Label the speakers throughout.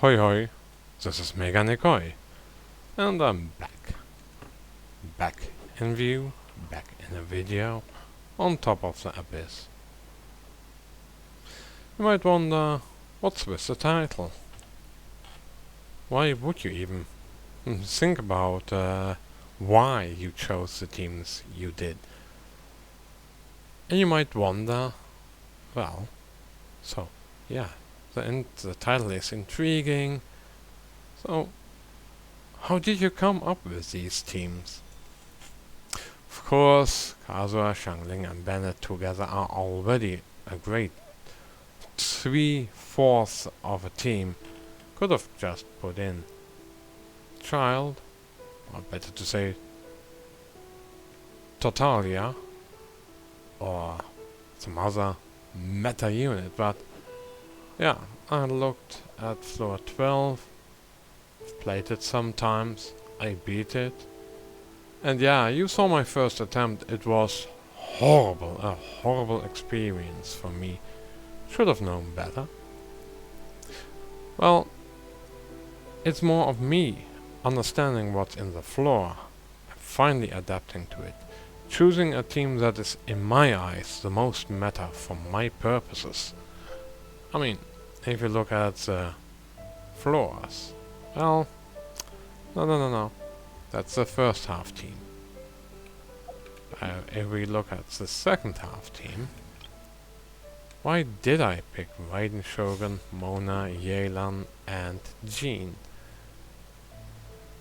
Speaker 1: Hoi hoi, this is Mega Nikoi, and I'm back. Back in view, back in a video, on top of the abyss. You might wonder, what's with the title? Why would you even think about why you chose the teams you did? And you might wonder, well, so, yeah, the title is intriguing, so how did you come up with these teams? Of course, Kazuha, Xiangling and Bennett together are already a great 3/4 of a team. Could have just put in Child, or better to say Totalia, or some other meta unit, but yeah, I looked at floor 12, played it sometimes, I beat it. And yeah, you saw my first attempt, it was horrible, a horrible experience for me. Should have known better. Well, it's more of me understanding what's in the floor, and finally adapting to it. Choosing a team that is, in my eyes, the most meta for my purposes. I mean, if you look at the floors, well, no. That's the first half team. If we look at the second half team, why did I pick Raiden Shogun, Mona, Yelan and Jean?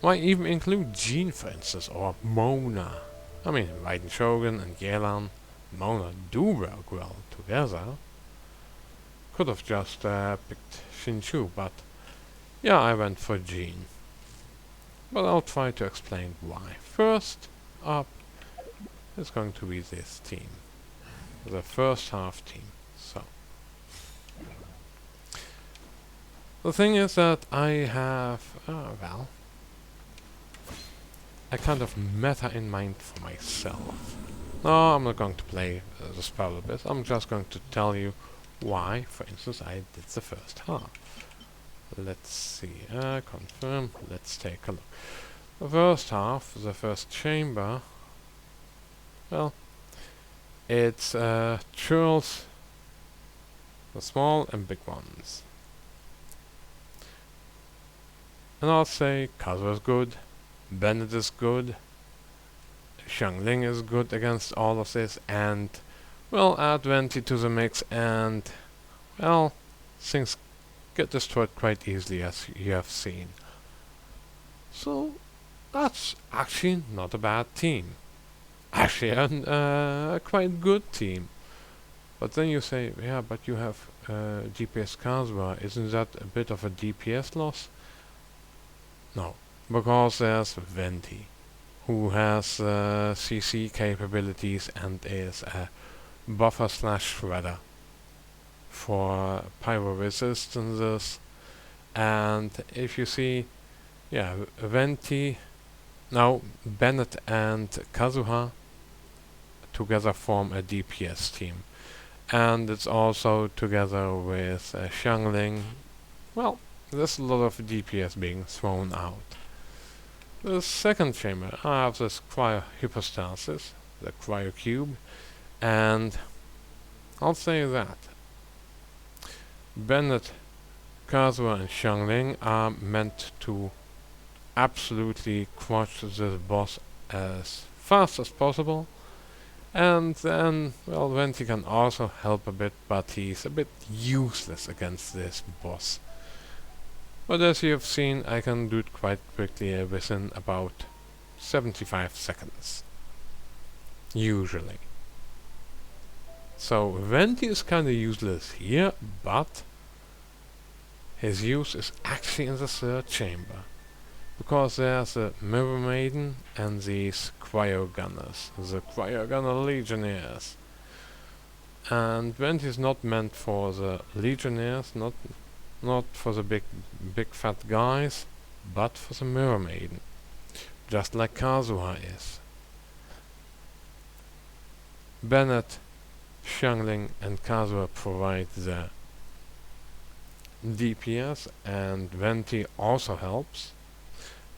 Speaker 1: Why even include Jean, for instance, or Mona? I mean, Raiden Shogun and Yelan, Mona do work well together. Could have just picked Shinchu, but yeah, I went for Jean. But I'll try to explain why. First up is going to be this team. The first half team. So, the thing is that I have, well, a kind of meta in mind for myself. No, I'm not going to play the spell a bit. I'm just going to tell you why, for instance, I did the first half. Let's see, confirm, let's take a look. The first half, the first chamber, well, it's churls, the small and big ones. And I'll say Kazuha is good, Bennett is good, Xiangling is good against all of this, and, well, add Venti to the mix and, well, things get destroyed quite easily, as you have seen. So, that's actually not a bad team. Actually, a quite good team. But then you say, yeah, but you have DPS Kazuha. Isn't that a bit of a DPS loss? No, because there's Venti, who has CC capabilities and is a buffer / shredder for pyro resistances. And if you see, yeah, Venti, now Bennett and Kazuha together form a DPS team. And it's also together with Xiangling. Well, there's a lot of DPS being thrown out. The second chamber, I have this cryo hypostasis, the cryo cube, and I'll say that Bennett, Kazuha and Xiangling are meant to absolutely crush this boss as fast as possible, and then, well, Venti can also help a bit, but he's a bit useless against this boss. But as you have seen, I can do it quite quickly within about 75 seconds. Usually. So Venti is kinda useless here, but his use is actually in the third chamber. Because there's a Mirror Maiden and these Cryo Gunners, the Cryo Gunner Legionnaires. And Venti is not meant for the Legionnaires, not for the big fat guys, but for the Mirror Maiden. Just like Kazuha is. Bennett, Xiangling and Kazuha provide the DPS, and Venti also helps,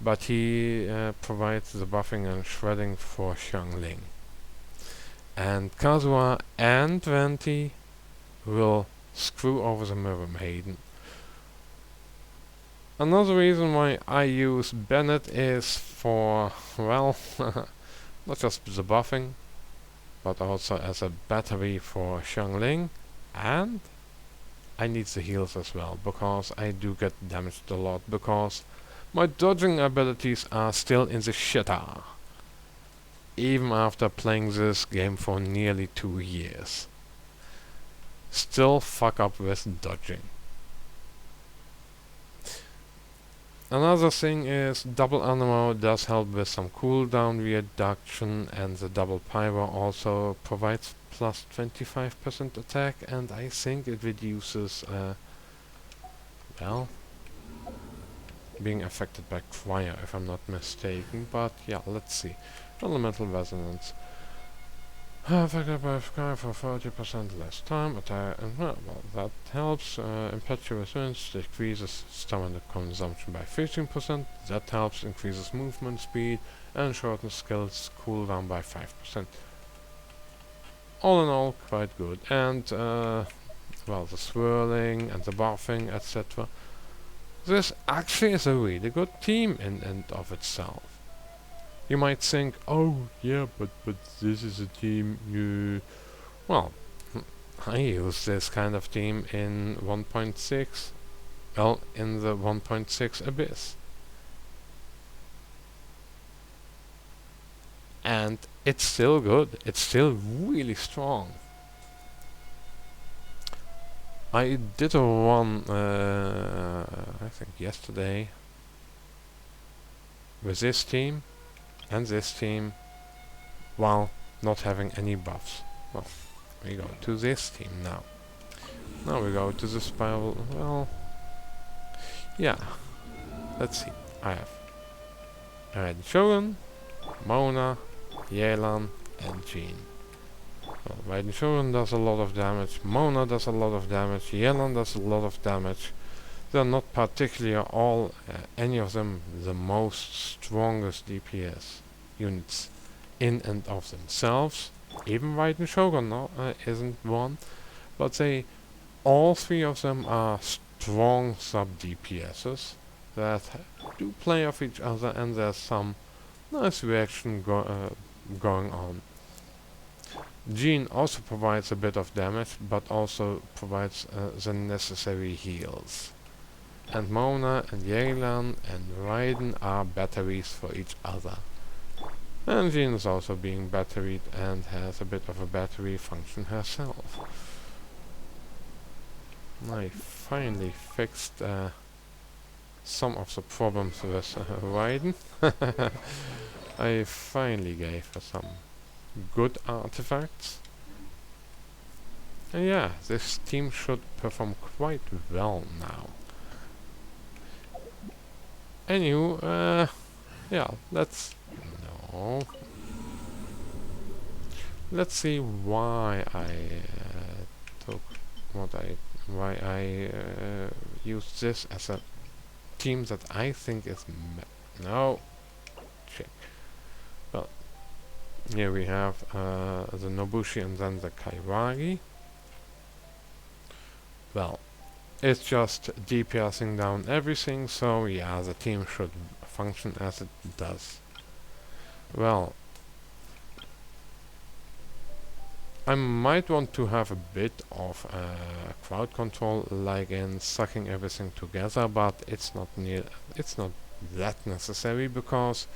Speaker 1: but he provides the buffing and shredding for Xiangling. And Kazuha and Venti will screw over the Mirror Maiden. Another reason why I use Bennett is for, well, not just the buffing, but also as a battery for Xiangling, and I need the heals as well, because I do get damaged a lot, because my dodging abilities are still in the shitter, even after playing this game for nearly 2 years. Still fuck up with dodging. Another thing is double ammo does help with some cooldown reduction, and the double pyro also provides plus 25% attack, and I think it reduces, well, being affected by cryo, if I'm not mistaken. But yeah, let's see. Elemental resonance. Affected by cryo for 30% less time. Attack, well, that helps. Impetuous winds decreases stamina consumption by 15%. That helps. Increases movement speed and shortens skills cooldown by 5%. All in all, quite good. And well, the swirling and the buffing, etc. This actually is a really good team in and of itself. You might think, oh yeah, but this is a team you... Well, I use this kind of team in 1.6. Well, in the 1.6 Abyss. And it's still good. It's still really strong. I did a run, I think yesterday, with this team and this team, while not having any buffs. Well, we go to this team now. Now we go to the spiral. Well, yeah. Let's see. I have Red Shogun, Mona, Yelan, and Jean. Well, Raiden Shogun does a lot of damage, Mona does a lot of damage, Yelan does a lot of damage. They're not particularly all, any of them, the most strongest DPS units in and of themselves. Even Raiden Shogun isn't one, but they, all three of them are strong sub-DPSs that do play off each other, and there's some nice reaction going on. Jean also provides a bit of damage, but also provides the necessary heals. And Mona and Yelan and Raiden are batteries for each other. And Jean is also being batteried and has a bit of a battery function herself. I finally fixed some of the problems with Raiden. I finally gave her some good artifacts. And yeah, this team should perform quite well now. Anywho, yeah, let's see why I used this as a team that I think is shit. Well, here we have the Nobushi and then the Kairagi. Well, it's just DPSing down everything, so yeah, the team should function as it does. Well, I might want to have a bit of crowd control, like in sucking everything together, but it's not that necessary, because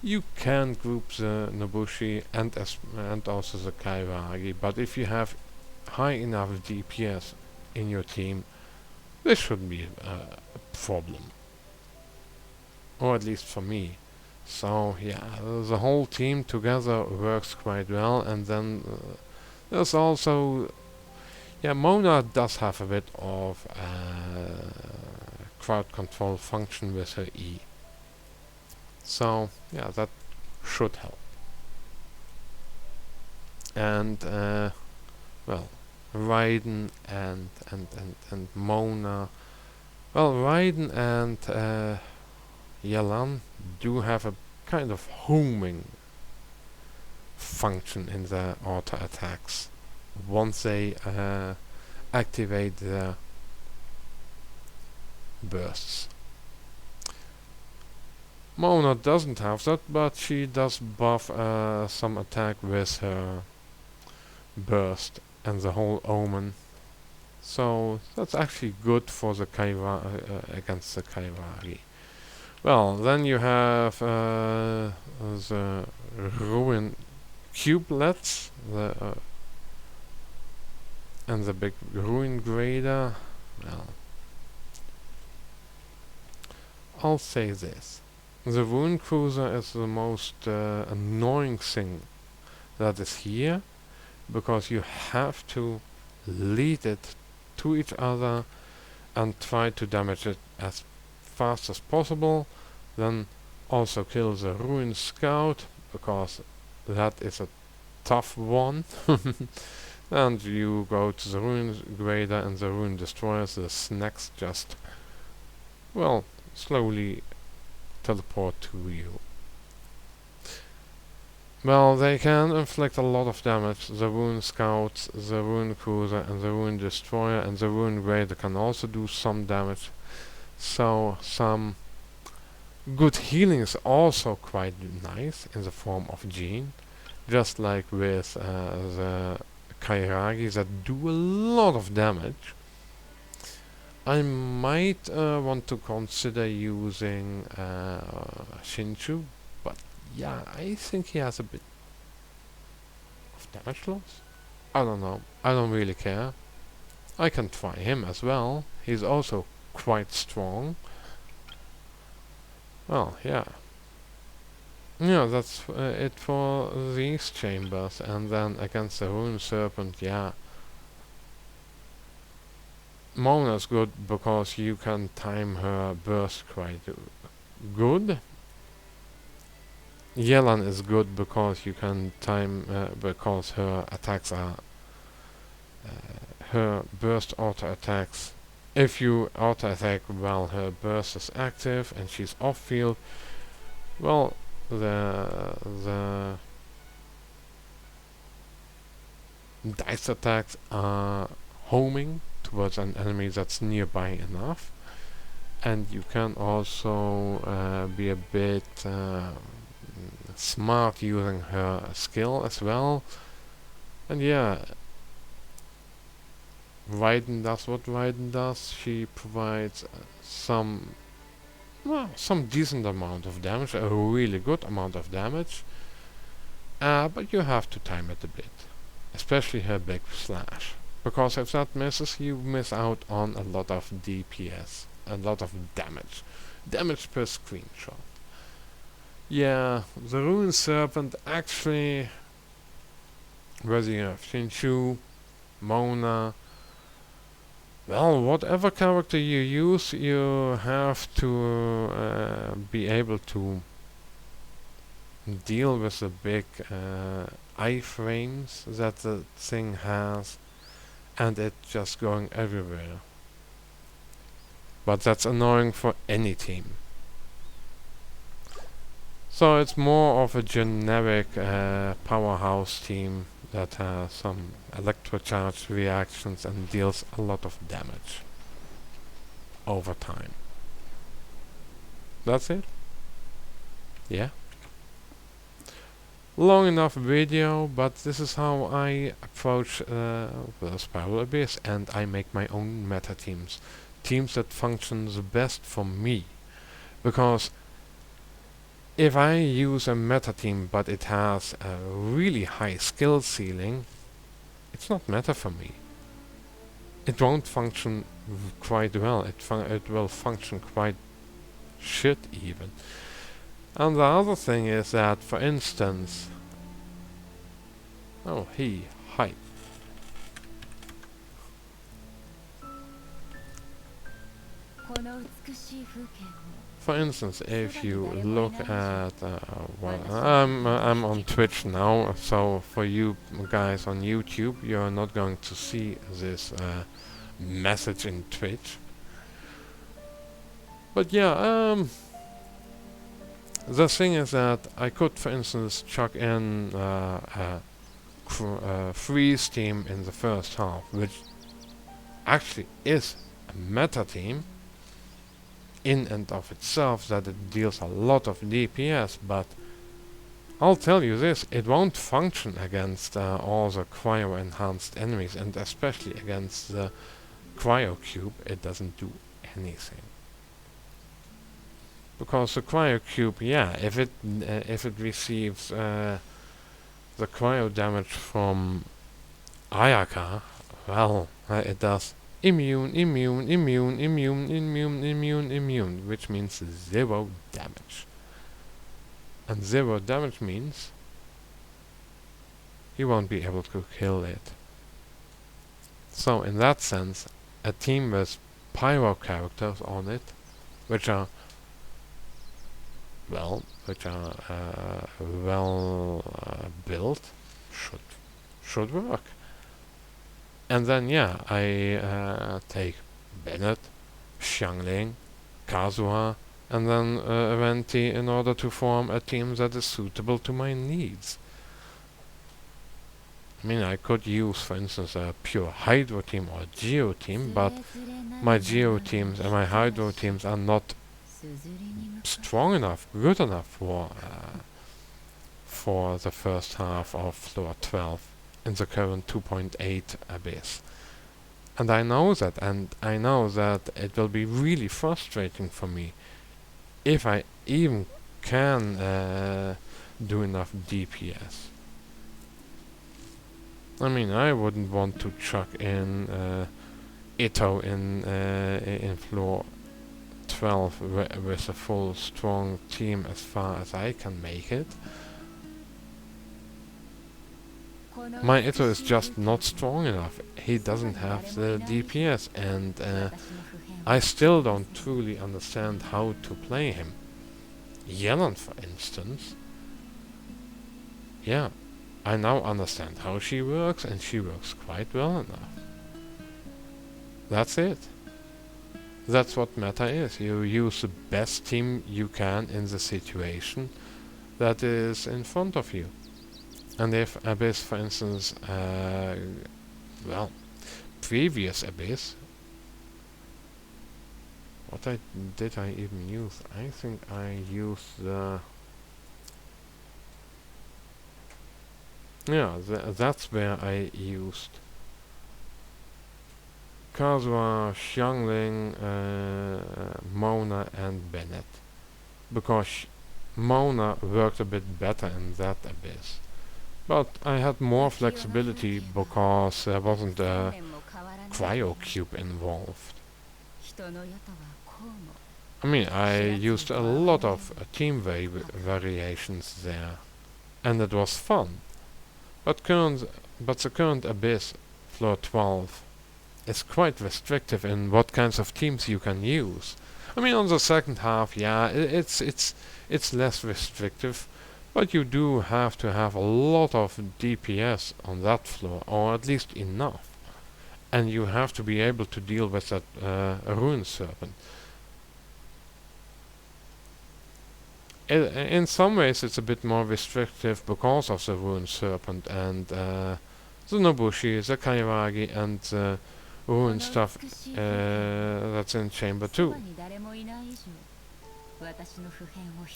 Speaker 1: you can group the Nobushi and also the Kairagi, but if you have high enough DPS in your team, this shouldn't be a problem. Or at least for me. So yeah, the whole team together works quite well, and then there's also... Yeah, Mona does have a bit of crowd control function with her E. So yeah, that should help. And well, Raiden and Mona Well, Raiden and Yelan do have a kind of homing function in their auto attacks once they activate their bursts. Mona doesn't have that, but she does buff some attack with her burst and the whole omen. So that's actually good for the against the Kairagi. Well, then you have the ruin cubelets, and the big ruin grader. Well, I'll say this. The ruin cruiser is the most annoying thing that is here, because you have to lead it to each other and try to damage it as fast as possible. Then also kill the ruin scout, because that is a tough one. And you go to the ruin grader and the ruin destroyers. The snacks just, well, slowly teleport to you. Well, they can inflict a lot of damage. The Ruin Scouts, the Ruin Cruiser and the Ruin Destroyer and the Ruin Raider can also do some damage. So some good healing is also quite nice in the form of Gene. Just like with the Kairagi that do a lot of damage. I might want to consider using Shinchu, but yeah, I think he has a bit of damage loss. I don't know. I don't really care. I can try him as well. He's also quite strong. Well, yeah. Yeah, that's it for these chambers. And then against the Rune Serpent, yeah. Mona's good because you can time her burst quite good. Yelan is good because you can time because her attacks are her burst auto attacks. If you auto attack while her burst is active and she's off field, well, the dice attacks are homing towards an enemy that's nearby enough, and you can also be a bit smart using her skill as well. And yeah, Raiden does what Raiden does. She provides some decent amount of damage, a really good amount of damage, but you have to time it a bit, especially her big slash, because if that misses, you miss out on a lot of DPS, a lot of damage per screenshot. Yeah, the Ruin Serpent actually, whether you have Shinchu, Mona, well, whatever character you use, you have to be able to deal with the big iframes that the thing has, and it just going everywhere. But that's annoying for any team. So it's more of a generic powerhouse team that has some electrocharge reactions and deals a lot of damage over time. That's it? Yeah? Long enough video, but this is how I approach the Spiral Abyss, and I make my own meta teams. Teams that function the best for me. Because if I use a meta team but it has a really high skill ceiling, it's not meta for me. It won't function quite well. It will function quite shit even. And the other thing is that, for instance, hi. For instance, if you look at, I'm on Twitch now, so for you guys on YouTube, you're not going to see this message in Twitch. But yeah, the thing is that I could, for instance, chuck in freeze team in the first half, which actually is a meta team in and of itself, that it deals a lot of DPS, but I'll tell you this, it won't function against all the cryo-enhanced enemies, and especially against the cryo cube, it doesn't do anything. Because the cryo cube, yeah, if it receives the cryo damage from Ayaka, well, it does immune, immune, immune, immune, immune, immune, immune, which means 0 damage. And 0 damage means you won't be able to kill it. So in that sense, a team with pyro characters on it, which are well built, should work. And then yeah, I take Bennett, Xiangling, Kazuha, and then Venti in order to form a team that is suitable to my needs. I mean, I could use, for instance, a pure Hydro team or Geo team, but my Geo teams and my Hydro teams are not strong enough, good enough for the first half of floor 12 in the current 2.8 abyss. And I know that, and I know that it will be really frustrating for me if I even can do enough DPS. I mean, I wouldn't want to chuck in Ito in floor 12 with a full strong team as far as I can make it. My Ito is just not strong enough. He doesn't have the DPS, and I still don't truly understand how to play him. Yelan, for instance, yeah, I now understand how she works, and she works quite well enough. That's it. That's what meta is. You use the best team you can in the situation that is in front of you. And if Abyss, for instance, previous Abyss, what did I even use? I think I used the... Yeah, that's where I used Kazuha, Xiangling, Mona and Bennett. Because Mona worked a bit better in that Abyss. But I had more flexibility because there wasn't a cryo cube involved. I mean, I used a lot of team variations there, and it was fun. But the current Abyss, floor 12, is quite restrictive in what kinds of teams you can use. I mean, on the second half, yeah, it's less restrictive, but you do have to have a lot of DPS on that floor, or at least enough. And you have to be able to deal with that Rune Serpent. In some ways it's a bit more restrictive because of the Rune Serpent and the Nobushi, the Kairagi, and the Rune stuff that's in Chamber 2.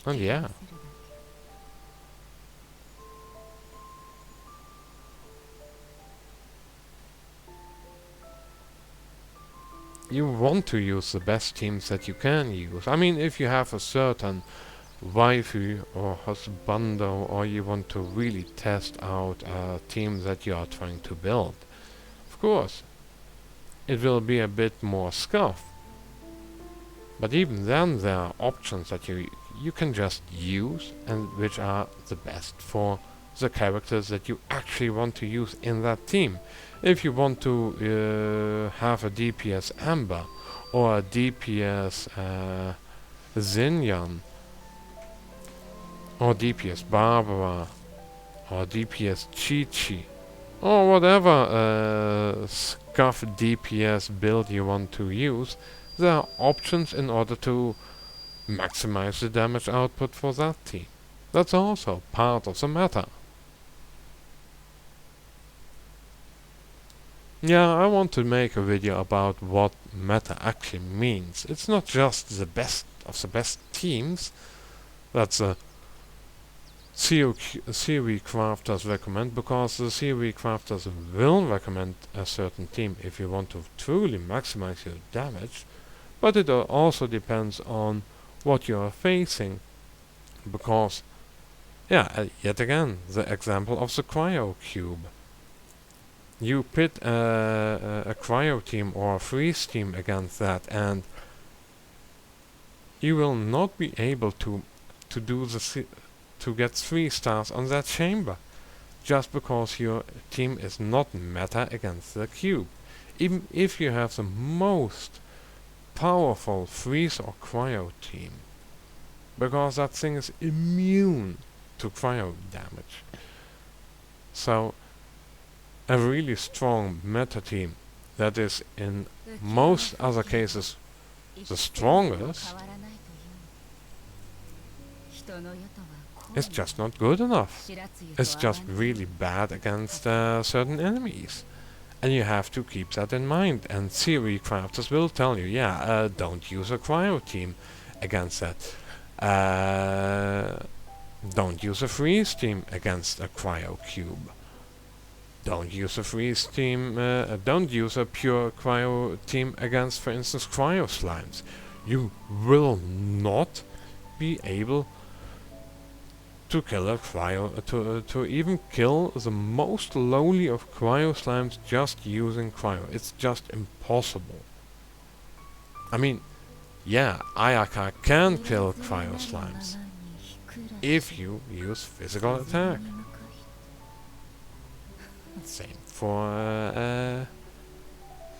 Speaker 1: And yeah. You want to use the best teams that you can use. I mean, if you have a certain waifu or husbando, or you want to really test out a team that you are trying to build, of course, it will be a bit more scuff. But even then, there are options that you can just use, and which are the best for the characters that you actually want to use in that team. If you want to have a DPS Amber, or a DPS Zinyan, or DPS Barbara, or DPS Chi-Chi, or whatever scuff DPS build you want to use, there are options in order to maximize the damage output for that team. That's also part of the meta. Yeah, I want to make a video about what meta actually means. It's not just the best of the best teams that the theory crafters recommend, because the theory crafters will recommend a certain team if you want to truly maximize your damage, but it also depends on what you are facing, because, yeah, yet again, the example of the cryo cube. You pit a cryo team or a freeze team against that, and you will not be able to do to get 3 stars on that chamber, just because your team is not meta against the cube. Even if you have the most powerful freeze or cryo team, because that thing is immune to cryo damage. So a really strong meta team that is in most other cases the strongest is just not good enough. It's just really bad against certain enemies. And you have to keep that in mind. And theory crafters will tell you, yeah, don't use a cryo team against that. Don't use a freeze team against a cryo cube. Don't use a freeze team, don't use a pure cryo team against, for instance, cryo slimes. You will not be able to kill a cryo, to even kill the most lowly of cryo slimes just using cryo. It's just impossible. I mean, yeah, Ayaka can kill cryo slimes if you use physical attack. Same for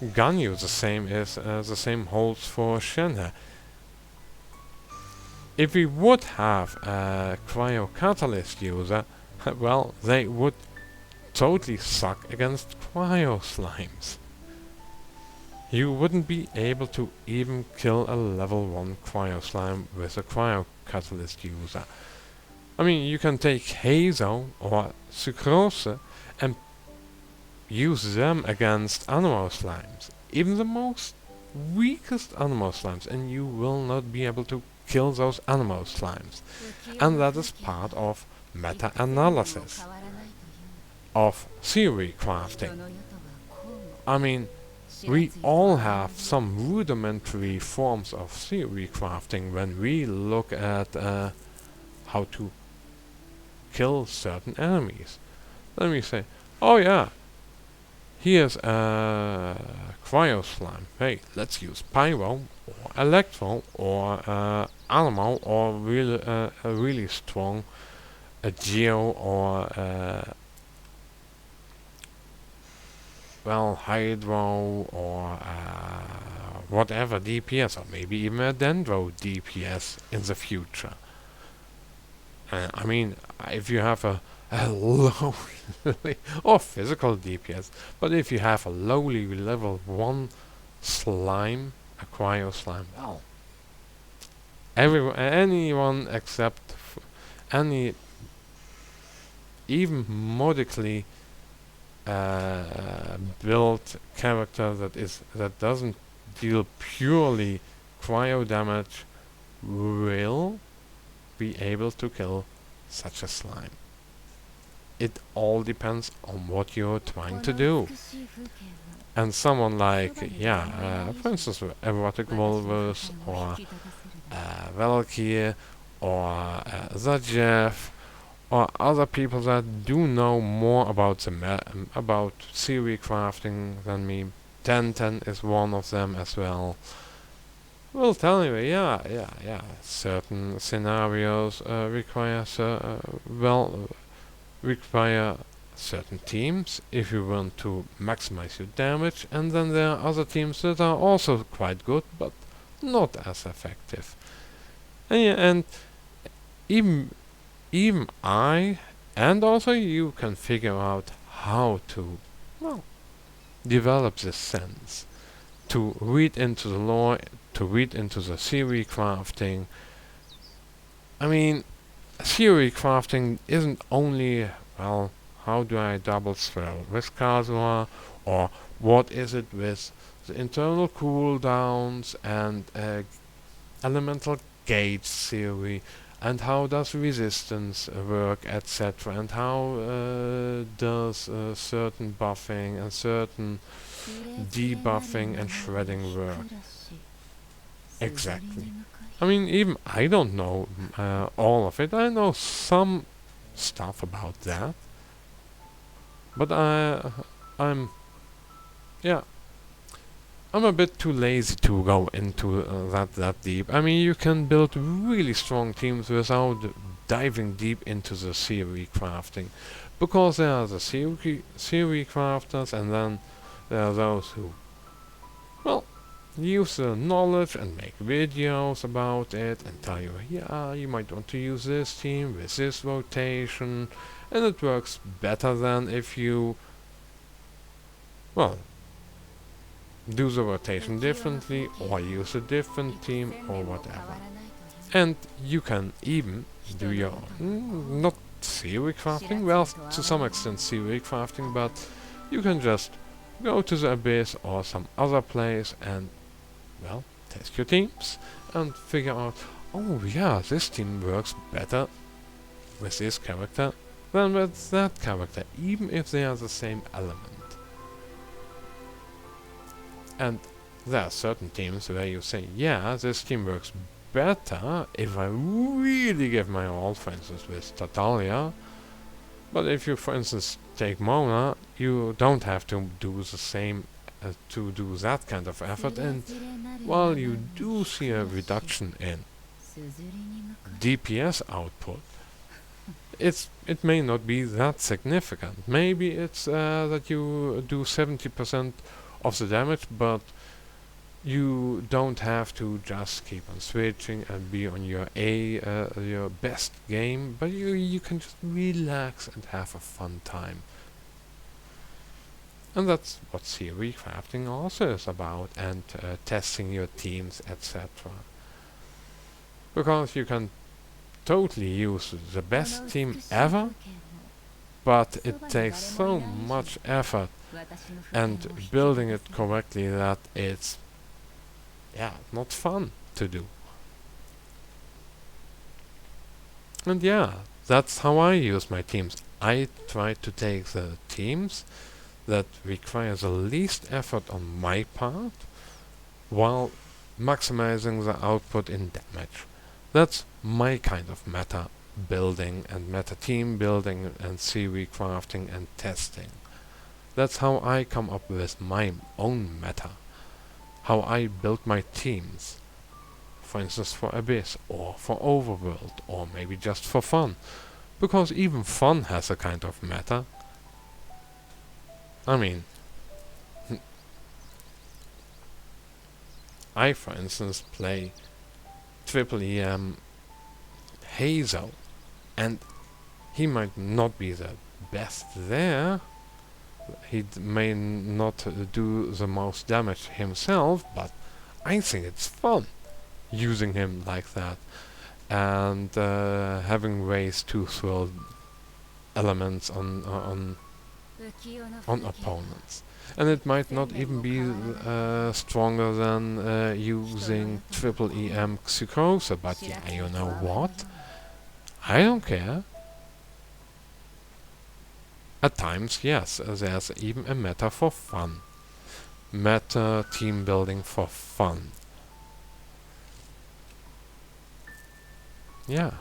Speaker 1: Ganyu. The same holds for Shenhe. If we would have a cryo catalyst user, well, they would totally suck against cryo slimes. You wouldn't be able to even kill a level 1 cryo slime with a cryo catalyst user. I mean, you can take Hazo or Sucrose and use them against animal slimes, even the most weakest animal slimes, and you will not be able to kill those animal slimes. And that is part of meta-analysis of theory crafting. I mean, we all have some rudimentary forms of theory crafting when we look at how to kill certain enemies. Let me say, oh yeah, here's a cryo slime. Hey, let's use pyro or electro or animal or a really strong geo or well, hydro or whatever DPS, or maybe even a dendro DPS in the future. I mean, if you have a low or physical DPS, but if you have a lowly level 1 slime, a cryo slime, well, anyone except any even modically built character that doesn't deal purely cryo damage will be able to kill such a slime. It all depends on what you're trying to do. And someone like, for instance, erotic Volvers or Valkyrie or Zajev or other people that do know more about about theory crafting than me. Tenten is one of them as well. Will tell you, certain scenarios require certain teams if you want to maximize your damage, and then there are other teams that are also quite good but not as effective. And even I and also you can figure out how to, well, develop this sense to read into the lore, to read into the theory crafting. I mean, theory crafting isn't only, well, how do I double swirl with Kazuma, or what is it with the internal cooldowns and elemental gauge theory, and how does resistance work, etc., and how does certain buffing and certain debuffing and shredding work exactly. I mean, even I don't know all of it. I know some stuff about that, but I'm yeah, I'm a bit too lazy to go into that deep. I mean, you can build really strong teams without diving deep into the theory crafting, because there are the theory crafters, and then there are those who, well, use the knowledge and make videos about it and tell you, yeah, you might want to use this team with this rotation, and it works better than if you, well, do the rotation differently, or use a different team, or whatever. And you can even do your not theory crafting, well, to some extent theory crafting, but you can just go to the Abyss or some other place and, well, test your teams and figure out, oh yeah, this team works better with this character than with that character, even if they are the same element. And there are certain teams where you say, yeah, this team works better if I really give my all, for instance, with Tatalia. But if you, for instance, take Mona, you don't have to do the same to do that kind of effort, and while you do see a reduction in DPS output, it may not be that significant. Maybe it's that you do 70% of the damage, but you don't have to just keep on switching and be on your your best game, but you can just relax and have a fun time. And that's what theory crafting also is about, and testing your teams, etc. Because you can totally use the best team ever, but it takes so much effort and building it correctly that it's, yeah, not fun to do. And yeah, that's how I use my teams. I try to take the teams that require the least effort on my part, while maximizing the output in damage. That's my kind of meta building and meta team building and theory crafting and testing. That's how I come up with my own meta. How I build my teams. For instance, for Abyss, or for Overworld, or maybe just for fun. Because even fun has a kind of meta. I mean, I, for instance, play Triple EM Hazel, and he might not be the best there. He may not do the most damage himself, but I think it's fun using him like that, and having ways to throw elements on opponents. And it might not even be stronger than using Triple EM Xycosa, but yeah, you know what? I don't care. At times, yes, there's even a meta for fun. Meta team building for fun. Yeah.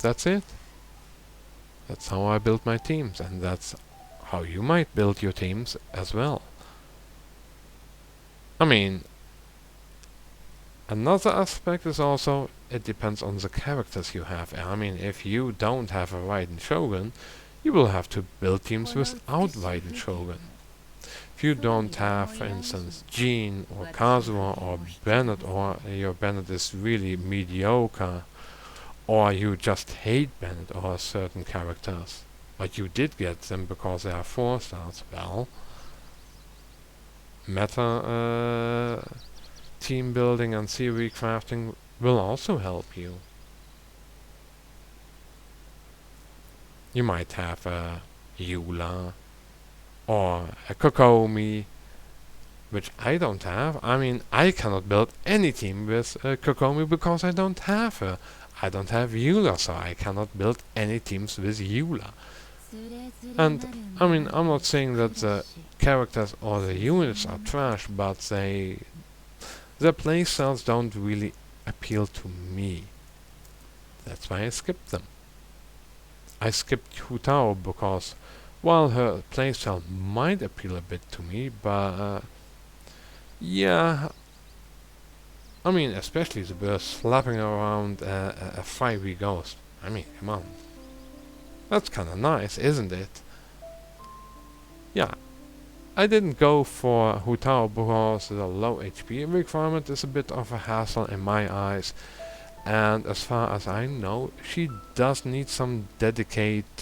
Speaker 1: That's it. That's how I build my teams, and that's how you might build your teams as well. I mean, another aspect is also, it depends on the characters you have. I mean, if you don't have a Raiden Shogun, you will have to build teams without Raiden Shogun. If you don't have, for instance, Jean or Kazuha or Bennett, or your Bennett is really mediocre, or you just hate Bennett or certain characters, but you did get them because they are 4 stars, well, meta team building and theory crafting will also help you. You might have a Eula or a Kokomi, which I don't have. I mean, I cannot build any team with Kokomi because I don't have her. I don't have Eula, so I cannot build any teams with Eula. And I mean, I'm not saying that the characters or the units are trash, but their playstyles don't really appeal to me. That's why I skipped them. I skipped Hu Tao because, while her playstyle might appeal a bit to me, but yeah, I mean, especially the bird slapping around a fiery ghost. I mean, come on. That's kinda nice, isn't it? Yeah, I didn't go for Hu Tao because the low HP requirement is a bit of a hassle in my eyes. And as far as I know, she does need some dedicated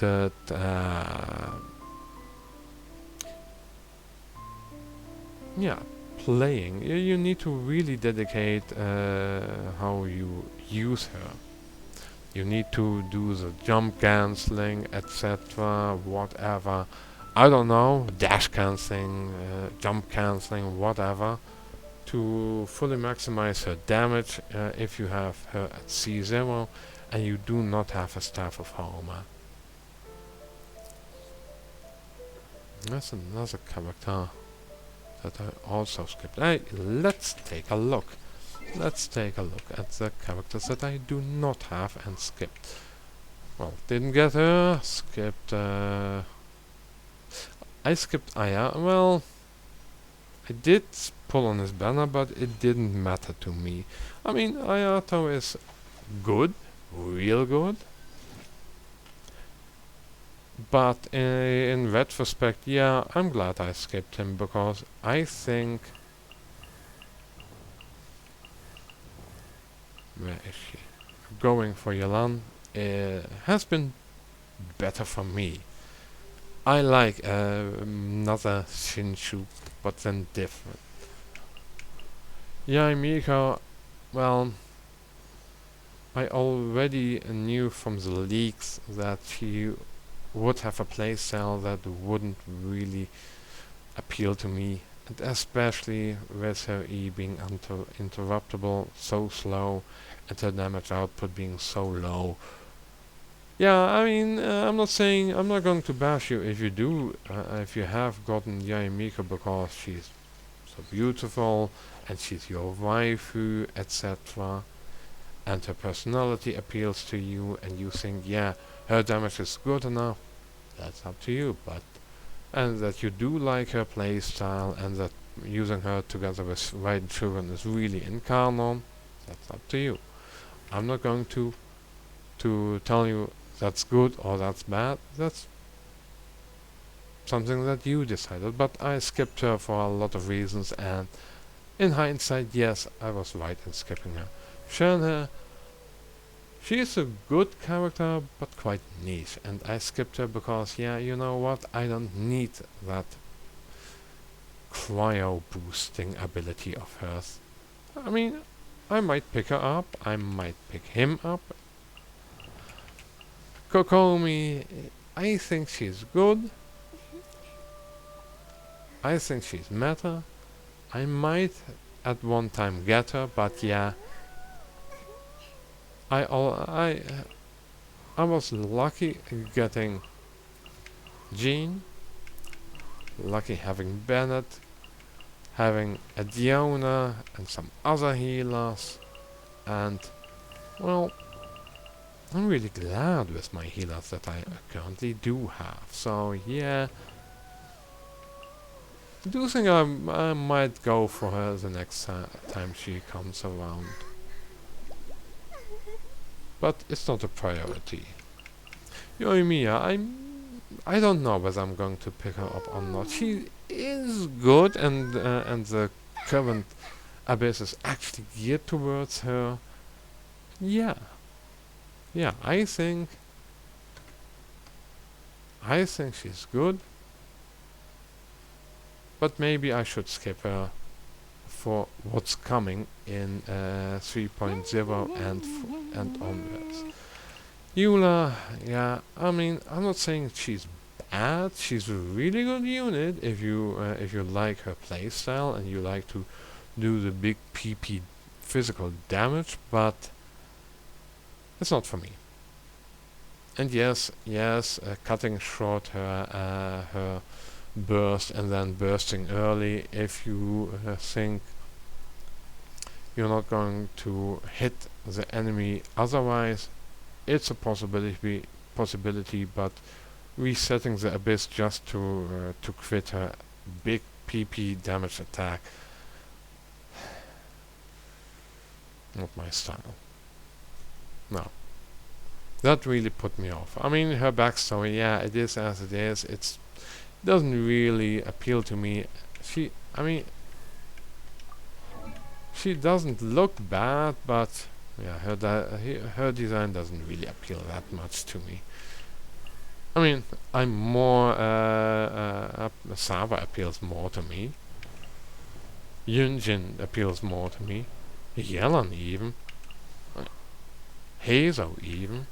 Speaker 1: yeah, playing. You need to really dedicate how you use her. You need to do the jump cancelling, etc., whatever. I don't know, dash cancelling, jump cancelling, whatever, to fully maximize her damage if you have her at C0 and you do not have a Staff of Homer. That's another character that I also skipped. Hey, let's take a look. Let's take a look at the characters that I do not have and skipped. Well, didn't get her, skipped I skipped Aya. Well, I did pull on his banner, but it didn't matter to me. I mean, Ayato is good, real good. But in retrospect, yeah, I'm glad I skipped him because I think... Where is she? Going for Yalan has been better for me. I like another Shinshu, but then different. Yaimiko, well, I already knew from the leaks that she would have a playstyle that wouldn't really appeal to me, and especially with her E being interruptible, so slow, and her damage output being so low. Yeah, I mean, I'm not saying, I'm not going to bash you if you do, if you have gotten Yaimiko because she's so beautiful, and she's your waifu, etc., and her personality appeals to you, and you think, yeah, her damage is good enough. That's up to you, but and that you do like her playstyle, and that using her together with Raiden Children is really in canon. That's up to you. I'm not going to tell you that's good or that's bad. That's something that you decided. But I skipped her for a lot of reasons, and in hindsight, yes, I was right in skipping her. Shanhe, she is a good character, but quite niche, and I skipped her because, yeah, you know what, I don't need that cryo boosting ability of hers. I mean, I might pick her up, I might pick him up. Kokomi, I think she's good. I think she's meta. I might at one time get her, but yeah, I was lucky getting Jean, lucky having Bennett, having a Diona and some other healers, and well, I'm really glad with my healers that I currently do have. So yeah, I do think I might go for her the next time she comes around. But it's not a priority. Yoimiya, I don't know whether I'm going to pick her up or not. She is good, and the current abyss is actually geared towards her. Yeah, I think she's good. but maybe I should skip her for what's coming in 3.0 and onwards. Eula, yeah, I mean, I'm not saying she's bad. She's a really good unit if you like her playstyle and you like to do the big PP physical damage, but it's not for me. And yes, cutting short her burst and then bursting early if you think you're not going to hit the enemy otherwise, it's a possibility, but resetting the abyss just to crit her big PP damage attack, not my style. No. That really put me off. I mean, her backstory, yeah, it is as it is. It doesn't really appeal to me. She doesn't look bad, but yeah, her design doesn't really appeal that much to me. I mean, I'm more Sava appeals more to me. Yunjin appeals more to me. Yelan even. Hazo even.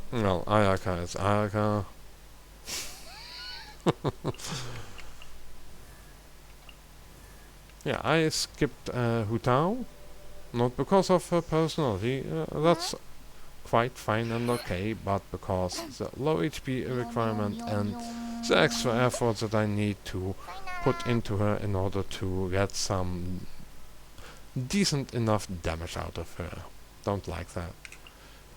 Speaker 1: Well, Ayaka is Ayaka. Yeah, I skipped Hu Tao, not because of her personality, that's quite fine and okay, but because the low HP requirement and the extra effort that I need to put into her in order to get some decent enough damage out of her. Don't like that.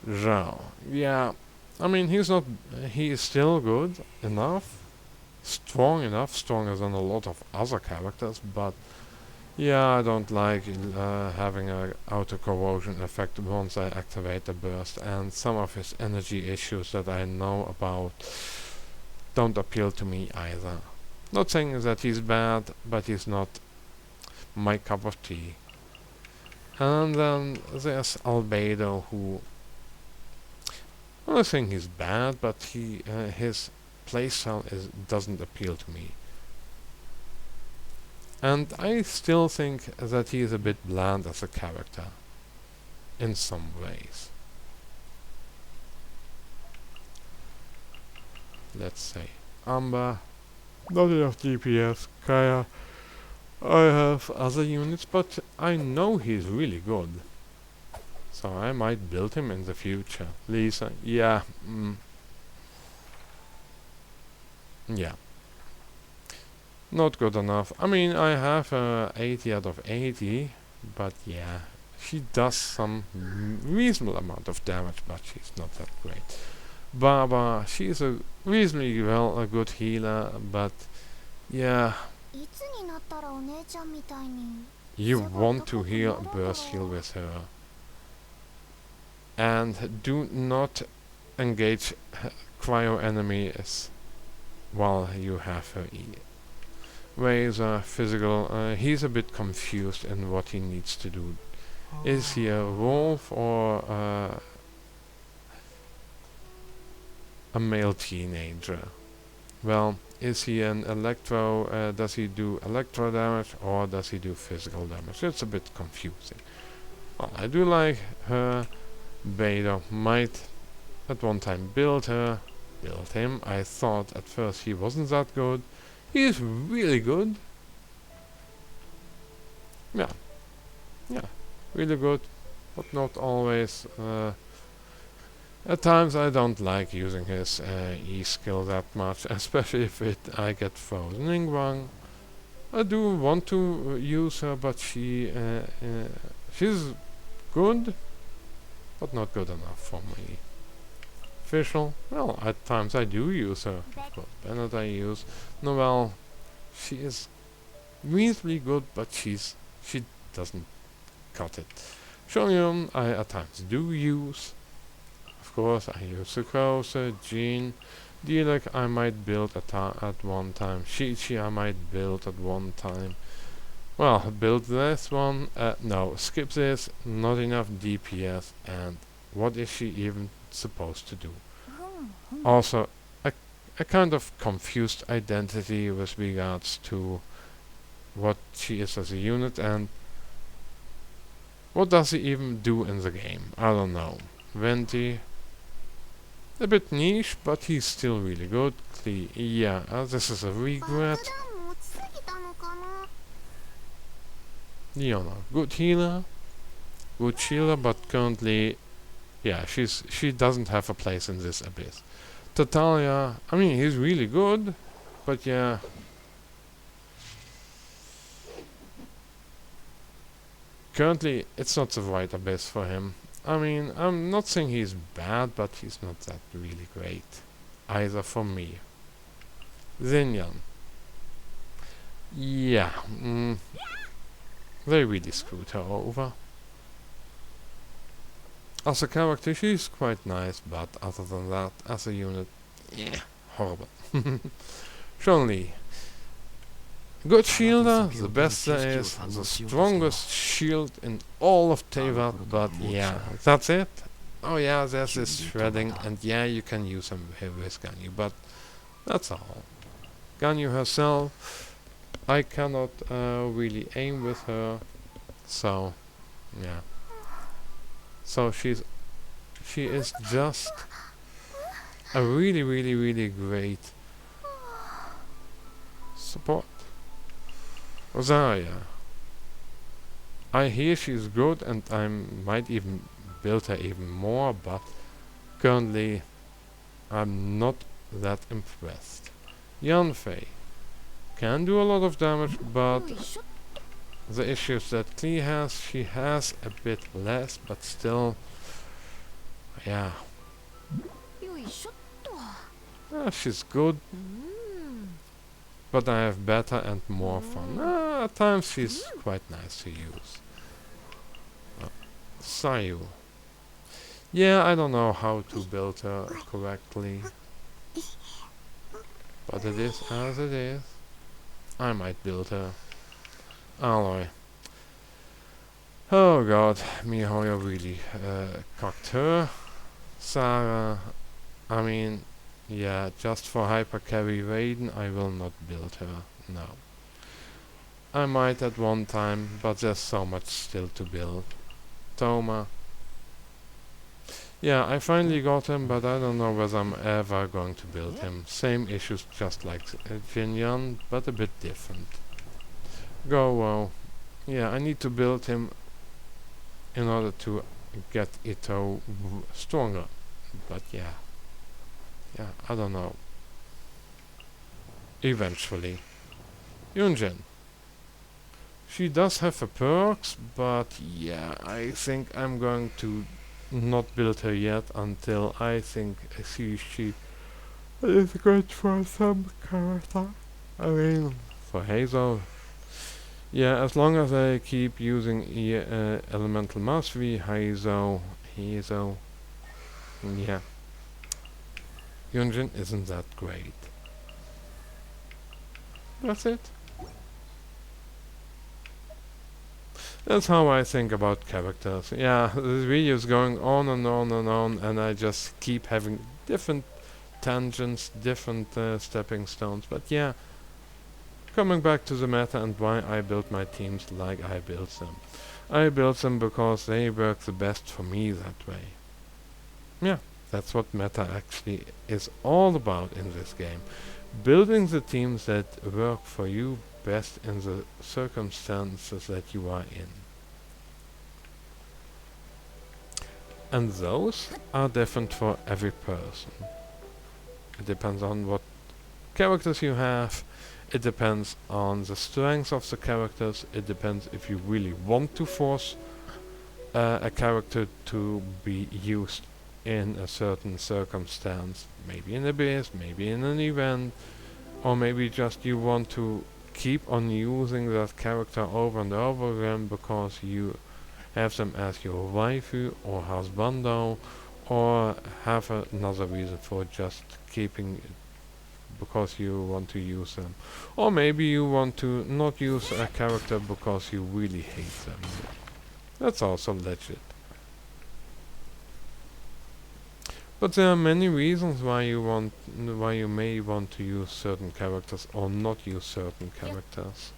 Speaker 1: Zhao, yeah, I mean, he is still good enough, strong enough, stronger than a lot of other characters, but yeah, I don't like having a auto corrosion effect once I activate the burst, and some of his energy issues that I know about don't appeal to me either. Not saying that he's bad, but he's not my cup of tea. And then there's Albedo, who I'm not saying he's bad, but his playstyle doesn't appeal to me. And I still think that he is a bit bland as a character, in some ways. Let's say Amber, not enough DPS. Kaya, I have other units, but I know he's really good. So I might build him in the future. Lisa, yeah. Yeah. Not good enough. I mean, I have 80 out of 80, but yeah, she does some reasonable amount of damage, but she's not that great. Baba, she's a reasonably a good healer, but yeah, you want to burst heal with her. And do not engage cryo enemies while you have her Razor, physical, he's a bit confused in what he needs to do. Is he a wolf or a male teenager? Well, is he an electro, does he do electro damage or does he do physical damage? It's a bit confusing. Well, I do like her. Beidou might at one time build him. I thought at first he wasn't that good. He is really good. Yeah, really good, but not always. At times I don't like using his E skill that much, especially if I get frozen. Ningguang, I do want to use her, but she's good, but not good enough for me. Official, well, at times I do use her. But Bennett I use. Noelle, she is reasonably good, but she doesn't cut it. Shoryun I at times do use. Of course, I use Sukrose, Jean, Dielek I might build at one time. Shichi I might build at one time. Well, build this one. No, skip this. Not enough DPS. And what is she even supposed to do? Also, a kind of confused identity with regards to what she is as a unit and what does he even do in the game. I don't know. Venti, a bit niche, but he's still really good. Yeah, this is a regret. Leona, good healer, but currently, yeah, she doesn't have a place in this abyss. Tatalia, I mean, he's really good, but yeah. Currently, it's not the right abyss for him. I mean, I'm not saying he's bad, but he's not that really great. Either for me. Xinyan. Yeah, they really screwed her over. As a character, she's quite nice, but other than that, as a unit, yeah, horrible. Chun-Li. Good shielder, the best there is, the strongest shield in all of Teyvat, but yeah, that's it. Oh yeah, there's this shredding, and yeah, you can use him with Ganyu, but that's all. Ganyu herself, I cannot really aim with her, so yeah. So she is just a really great support. Rosaria. I hear she's good and I might even build her even more, but currently I'm not that impressed. Yanfei can do a lot of damage, but the issues that Klee has, she has a bit less, but still, yeah. She's good, but I have better and more fun. At times she's quite nice to use. Sayu. Yeah, I don't know how to build her correctly, but it is as it is. I might build her. Alloy. Oh god, Mihoyo really cocked her. Sarah, I mean, yeah, just for hyper carry Raiden, I will not build her, no. I might at one time, but there's so much still to build. Toma. Yeah, I finally got him, but I don't know whether I'm ever going to build him. Same issues just like Jinyan, but a bit different. Go-Wo. Yeah, I need to build him in order to get Ito stronger. But yeah. Yeah, I don't know. Eventually. Yunjin. She does have her perks, but yeah, I think I'm going to not build her yet until I think she is good for some character. I mean, for Hazel. Yeah, as long as I keep using Elemental Mastery, Hazel, yeah. Yunjin isn't that great. That's it. That's how I think about characters. Yeah, this video is going on and on and on, and I just keep having different tangents, different stepping stones. But yeah, coming back to the meta and why I build my teams like I build them. I build them because they work the best for me that way. Yeah, that's what meta actually is all about in this game. Building the teams that work for you best in the circumstances that you are in. And those are different for every person. It depends on what characters you have, it depends on the strengths of the characters, it depends if you really want to force a character to be used in a certain circumstance, maybe in a base, maybe in an event, or maybe just you want to keep on using that character over and over again because you have them as your waifu or husbando, or have another reason for just keeping it because you want to use them. Or maybe you want to not use a character because you really hate them. That's also legit. But there are many reasons why you may want to use certain characters or not use certain characters.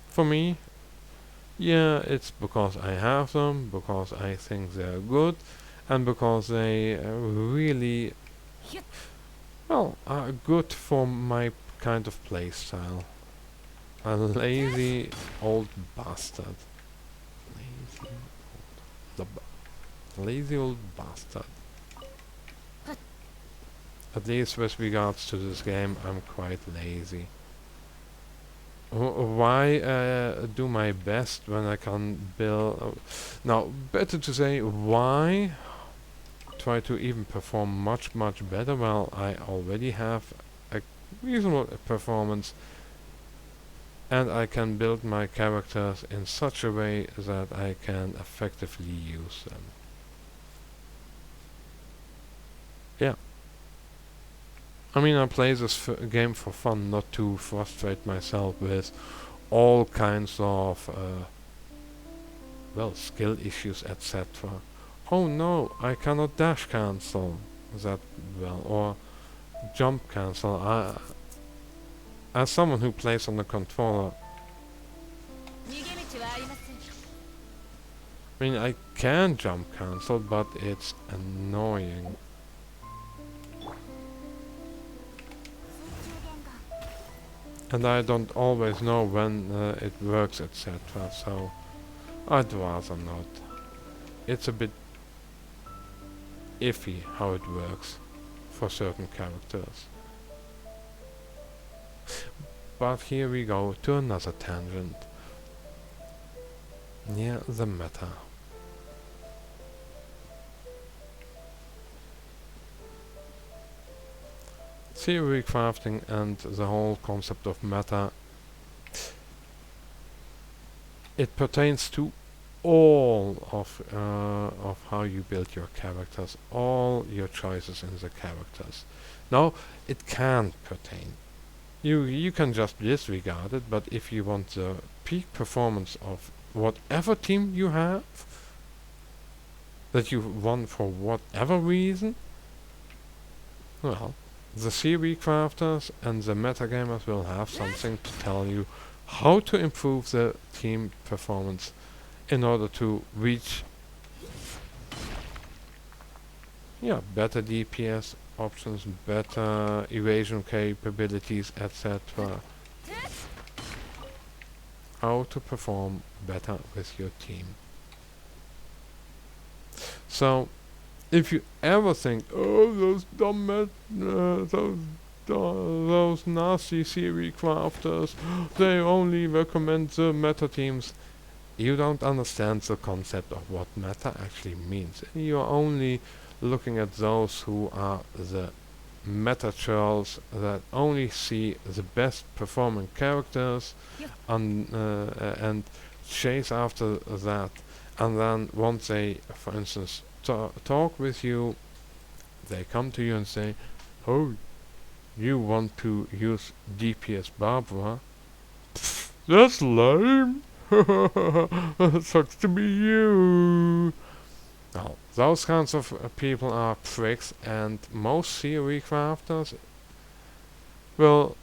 Speaker 1: For me, yeah, it's because I have them, because I think they're good, and because they really, well, are good for my kind of playstyle. A lazy old bastard. Lazy old, lazy old bastard. At least with regards to this game, I'm quite lazy. Why do my best when I can build... now, better to say, why try to even perform much better while I already have a reasonable performance and I can build my characters in such a way that I can effectively use them. Yeah. I mean, I play this game for fun, not to frustrate myself with all kinds of, well, skill issues, etc. Oh no, I cannot dash cancel that well, or jump cancel. As someone who plays on the controller, I mean, I can jump cancel, but it's annoying. And I don't always know when it works, etc. So I'd rather not. It's a bit iffy how it works for certain characters. But here we go to another tangent. Yeah, the meta. Theory crafting and the whole concept of meta, it pertains to all of how you build your characters, all your choices in the characters. Now, it can pertain. You can just disregard it, but if you want the peak performance of whatever team you have, that you won for whatever reason, well, the theory crafters and the metagamers will have something to tell you how to improve the team performance in order to reach better DPS options, better evasion capabilities, etc. How to perform better with your team. So, if you ever think, oh, those dumb those nasty theory crafters, they only recommend the meta teams, you don't understand the concept of what meta actually means. You're only looking at those who are the meta trolls that only see the best performing characters and chase after that, and then once they, for instance, talk with you, they come to you and say, oh, you want to use DPS Barbara? Pfft, that's lame. Sucks to be you. Now, those kinds of people are pricks, and most theory crafters will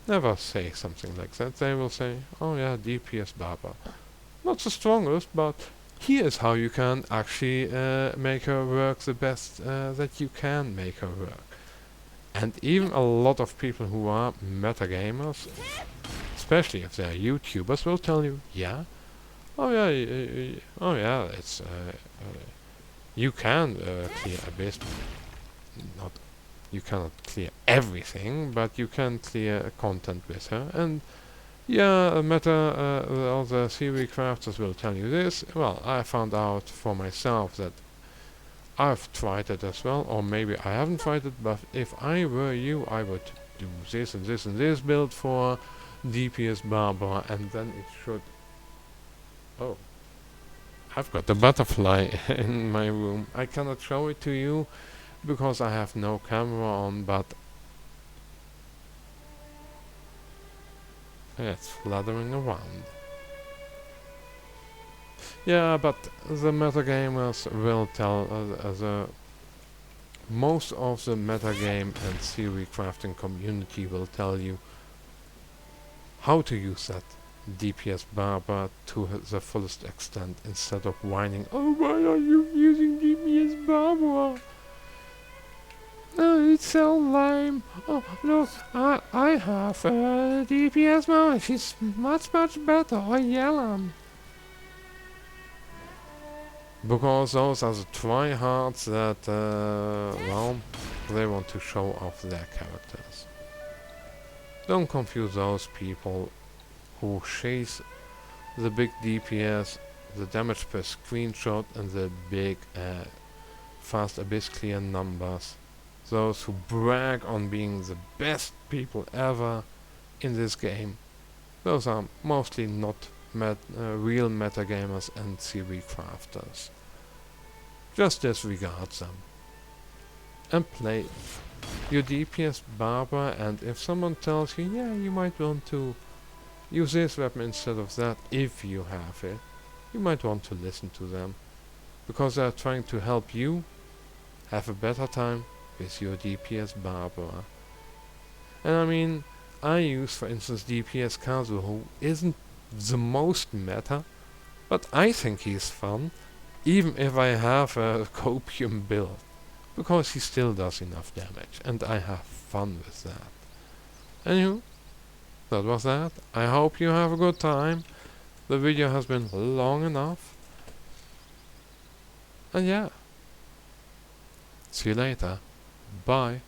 Speaker 1: never say something like that. They will say, oh yeah, DPS Barbara. Not the strongest, but here's how you can actually make her work the best that you can make her work. And even a lot of people who are metagamers, especially if they're YouTubers, will tell you, yeah, oh yeah, it's you can clear Abyss. Not, you cannot clear everything, but you can clear content with her. And yeah, all the theory crafters will tell you this. Well, I found out for myself that I've tried it as well, or maybe I haven't tried it, but if I were you, I would do this and this and this build for DPS Barbara, and then it should... Oh, I've got a butterfly in my room. I cannot show it to you because I have no camera on, but it's fluttering around. Yeah, but the metagamers will tell most of the metagame and theory crafting community will tell you how to use that DPS barber to the fullest extent instead of whining, oh, why are you using DPS barber? Oh, it's so lame. Oh, look, I have a DPS barber. She's much better. I yell him. Because those are the tryhards that, well, they want to show off their characters. Don't confuse those people who chase the big DPS, the damage per screenshot, and the big fast abyss clear numbers. Those who brag on being the best people ever in this game. Those are mostly not real metagamers and theory crafters. Just disregard them. And play your DPS barber, and if someone tells you, yeah, you might want to use this weapon instead of that, if you have it, you might want to listen to them. Because they are trying to help you have a better time with your DPS barber. And I mean, I use, for instance, DPS Kazu, who isn't the most meta, but I think he's fun, even if I have a copium build, because he still does enough damage, and I have fun with that. Anywho, that was that. I hope you have a good time. The video has been long enough. And yeah, see you later. Bye.